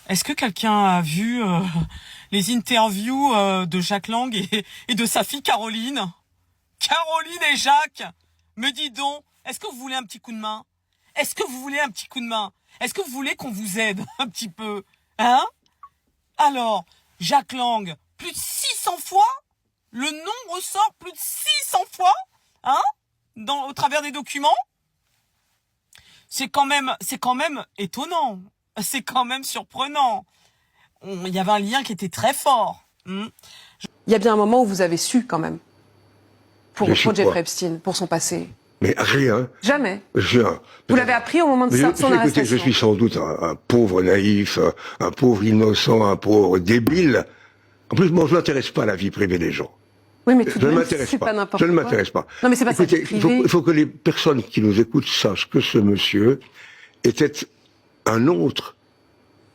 Est-ce que quelqu'un a vu les interviews de Jacques Lang et de sa fille Caroline? Caroline et Jacques, me dis donc, est-ce que vous voulez un petit coup de main? Est-ce que vous voulez un petit coup de main? Est-ce que vous voulez qu'on vous aide un petit peu? Hein? Alors, Jacques Lang, plus de 600 fois? Le nom ressort plus de 600 fois? Hein? Au travers des documents? C'est quand même étonnant. C'est quand même surprenant. Il y avait un lien qui était très fort. Il y a bien un moment où vous avez su quand même. Pour Jeffrey Epstein, pour son passé. Mais rien. Jamais. Rien. Vous l'avez appris au moment de son arrestation. Je suis sans doute un pauvre naïf, un pauvre innocent, un pauvre débile. En plus, moi, je m'intéresse pas à la vie privée des gens. Oui, mais tout de même, c'est pas n'importe quoi. Je ne m'intéresse pas. Non, mais c'est pas ça. Il faut que les personnes qui nous écoutent sachent que ce monsieur était un autre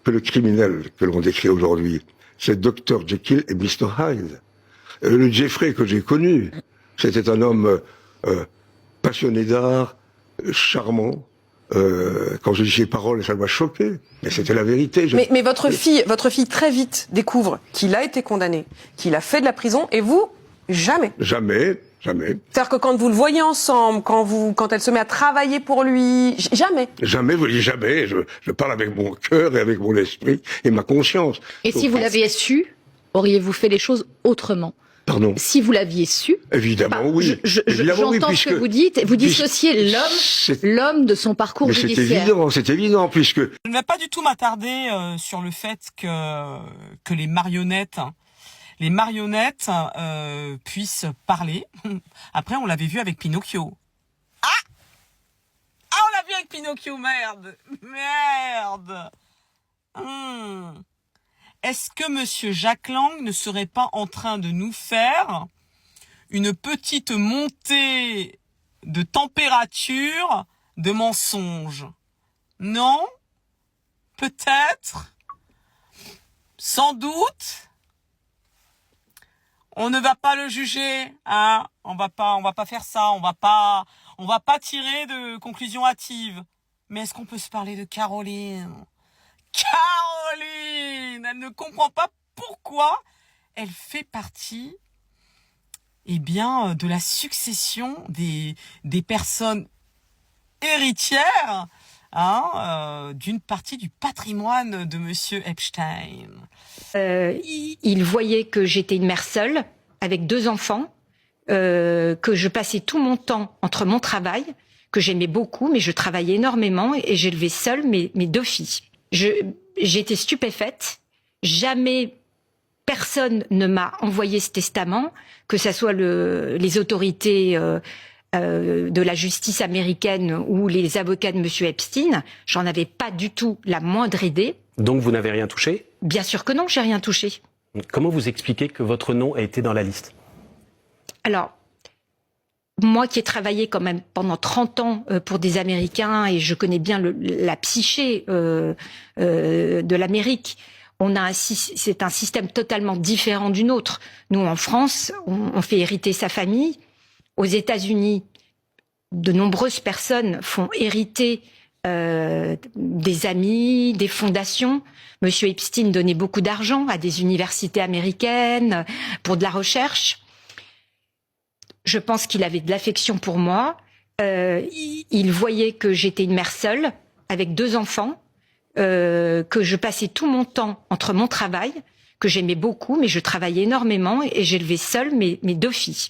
que le criminel que l'on décrit aujourd'hui. C'est Dr. Jekyll et Mr. Hyde. Le Jeffrey que j'ai connu, c'était un homme passionné d'art, charmant. Quand je dis ces paroles, ça m'a choqué. Mais c'était la vérité. Mais votre fille très vite découvre qu'il a été condamné, qu'il a fait de la prison, et vous, jamais. Jamais. C'est-à-dire que quand vous le voyez ensemble, quand elle se met à travailler pour lui, jamais. Jamais, vous dites jamais. Je parle avec mon cœur et avec mon esprit et ma conscience. Et si vous l'aviez su, auriez-vous fait les choses autrement? Pardon. Si vous l'aviez su. Évidemment, oui. J'entends ce que vous dites. Vous dissociez l'homme de son parcours judiciaire. C'est évident, puisque... Je ne vais pas du tout m'attarder sur le fait que les marionnettes puissent parler. Après, on l'avait vu avec Pinocchio. On l'a vu avec Pinocchio, merde. Est-ce que Monsieur Jacques Lang ne serait pas en train de nous faire une petite montée de température de mensonges? Non? Peut-être? Sans doute? On ne va pas le juger, hein? On va pas faire ça, on va pas tirer de conclusions hâtives. Mais est-ce qu'on peut se parler de Caroline? Caroline, elle ne comprend pas pourquoi elle fait partie, de la succession des personnes héritières, d'une partie du patrimoine de Monsieur Epstein. Il voyait que j'étais une mère seule, avec 2 enfants, que je passais tout mon temps entre mon travail, que j'aimais beaucoup, mais je travaillais énormément et j'élevais seule mes 2 filles. J'étais stupéfaite. Jamais personne ne m'a envoyé ce testament, que ce soit les autorités de la justice américaine ou les avocats de Monsieur Epstein. J'en avais pas du tout la moindre idée. Donc vous n'avez rien touché? Bien sûr que non, j'ai rien touché. Comment vous expliquez que votre nom a été dans la liste? Alors, moi qui ai travaillé quand même pendant 30 ans pour des Américains et je connais bien la psyché de l'Amérique, c'est un système totalement différent du nôtre. Nous, en France, on fait hériter sa famille. Aux États-Unis, de nombreuses personnes font hériter des amis, des fondations. Monsieur Epstein donnait beaucoup d'argent à des universités américaines pour de la recherche. Je pense qu'il avait de l'affection pour moi. Il voyait que j'étais une mère seule, avec 2 enfants, que je passais tout mon temps entre mon travail, que j'aimais beaucoup, mais je travaillais énormément et j'élevais seule mes 2 filles.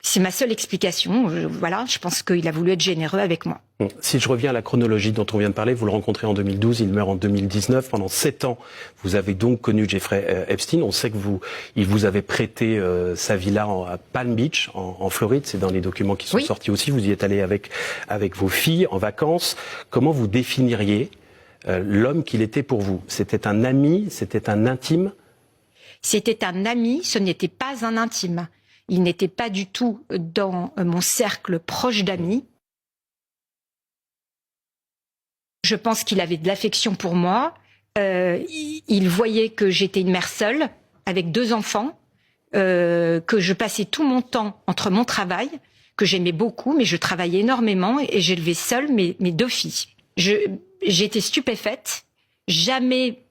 C'est ma seule explication. Je pense qu'il a voulu être généreux avec moi. Si je reviens à la chronologie dont on vient de parler, vous le rencontrez en 2012, il meurt en 2019. Pendant 7 ans, vous avez donc connu Jeffrey Epstein. On sait que il vous avait prêté sa villa à Palm Beach, en Floride. C'est dans les documents qui sont sortis aussi. Vous y êtes allé avec vos filles en vacances. Comment vous définiriez l'homme qu'il était pour vous? C'était un ami? C'était un intime? C'était un ami, ce n'était pas un intime. Il n'était pas du tout dans mon cercle proche d'amis. Je pense qu'il avait de l'affection pour moi. Il voyait que j'étais une mère seule, avec 2 enfants, que je passais tout mon temps entre mon travail, que j'aimais beaucoup, mais je travaillais énormément et j'élevais seule mes 2 filles. J'étais stupéfaite. Jamais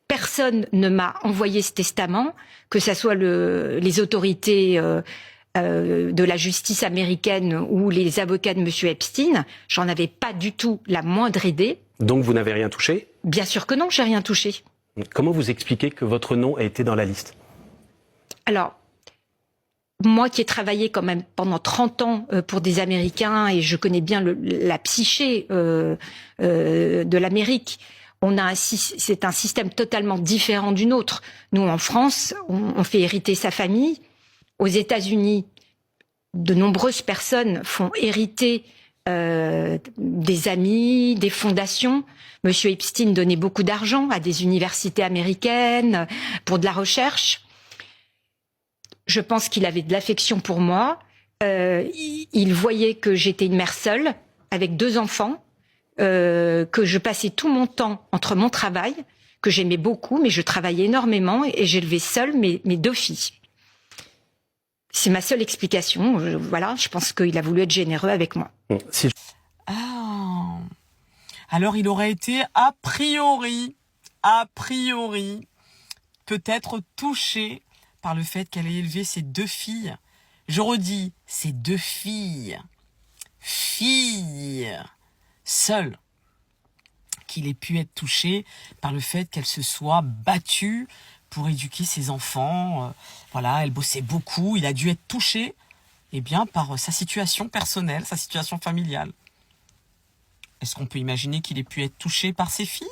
personne ne m'a envoyé ce testament, que ce soit les autorités de la justice américaine ou les avocats de M. Epstein. J'en avais pas du tout la moindre idée. Donc vous n'avez rien touché? Bien sûr que non, j'ai rien touché. Comment vous expliquez que votre nom a été dans la liste? Alors, moi qui ai travaillé quand même pendant 30 ans pour des Américains et je connais bien la psyché de l'Amérique, c'est un système totalement différent du nôtre. Nous, en France, on fait hériter sa famille. Aux États-Unis, de nombreuses personnes font hériter des amis, des fondations. Monsieur Epstein donnait beaucoup d'argent à des universités américaines pour de la recherche. Je pense qu'il avait de l'affection pour moi. Il voyait que j'étais une mère seule, avec 2 enfants, que je passais tout mon temps entre mon travail, que j'aimais beaucoup, mais je travaillais énormément et j'élevais seule mes 2 filles. C'est ma seule explication. Voilà, je pense qu'il a voulu être généreux avec moi. Ah. Alors il aurait été a priori, peut-être touché par le fait qu'elle ait élevé ses 2 filles. Je redis, ses 2 filles seules, qu'il ait pu être touché par le fait qu'elle se soit battue pour éduquer ses enfants. Voilà, elle bossait beaucoup, il a dû être touché par sa situation personnelle, sa situation familiale. Est-ce qu'on peut imaginer qu'il ait pu être touché par ses filles?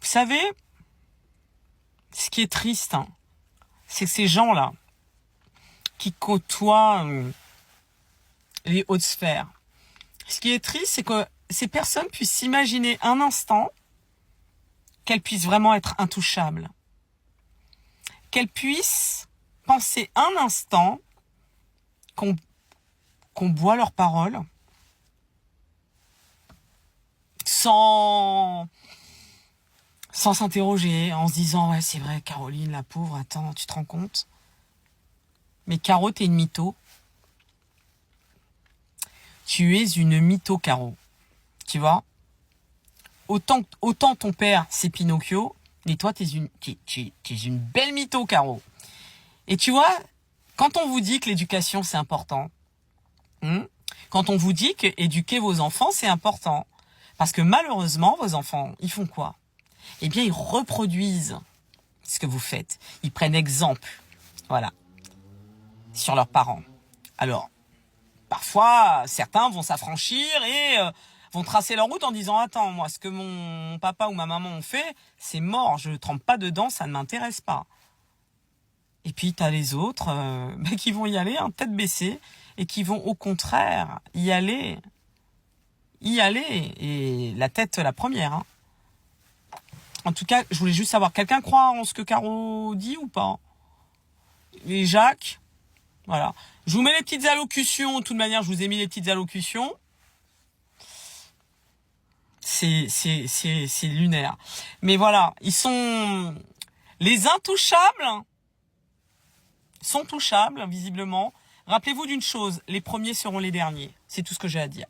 Vous savez, ce qui est triste, c'est que ces gens-là, qui côtoient les hautes sphères, ce qui est triste, c'est que ces personnes puissent s'imaginer un instant qu'elles puissent vraiment être intouchables. Qu'elles puissent penser un instant qu'on boit leurs paroles sans s'interroger, en se disant « Ouais, c'est vrai, Caroline, la pauvre, attends, tu te rends compte ?» Mais Caro, t'es une mytho. Tu es une mytho, Caro. Tu vois, autant ton père, c'est Pinocchio, et toi, t'es une belle mytho, Caro. Et tu vois, quand on vous dit que l'éducation, c'est important, quand on vous dit qu'éduquer vos enfants, c'est important, parce que malheureusement, vos enfants, ils font quoi? Eh bien, ils reproduisent ce que vous faites. Ils prennent exemple, voilà, sur leurs parents. Alors, parfois, certains vont s'affranchir et vont tracer leur route en disant « Attends, moi, ce que mon papa ou ma maman ont fait, c'est mort, je ne trempe pas dedans, ça ne m'intéresse pas. » Et puis, tu as les autres qui vont y aller, tête baissée, et qui vont au contraire y aller, et la tête la première. En tout cas, je voulais juste savoir, quelqu'un croit en ce que Caro dit ou pas? Et Jacques, voilà. Je vous mets les petites allocutions, de toute manière, je vous ai mis les petites allocutions. C'est lunaire. Mais voilà, ils sont... Les intouchables sont touchables, visiblement. Rappelez-vous d'une chose, les premiers seront les derniers. C'est tout ce que j'ai à dire.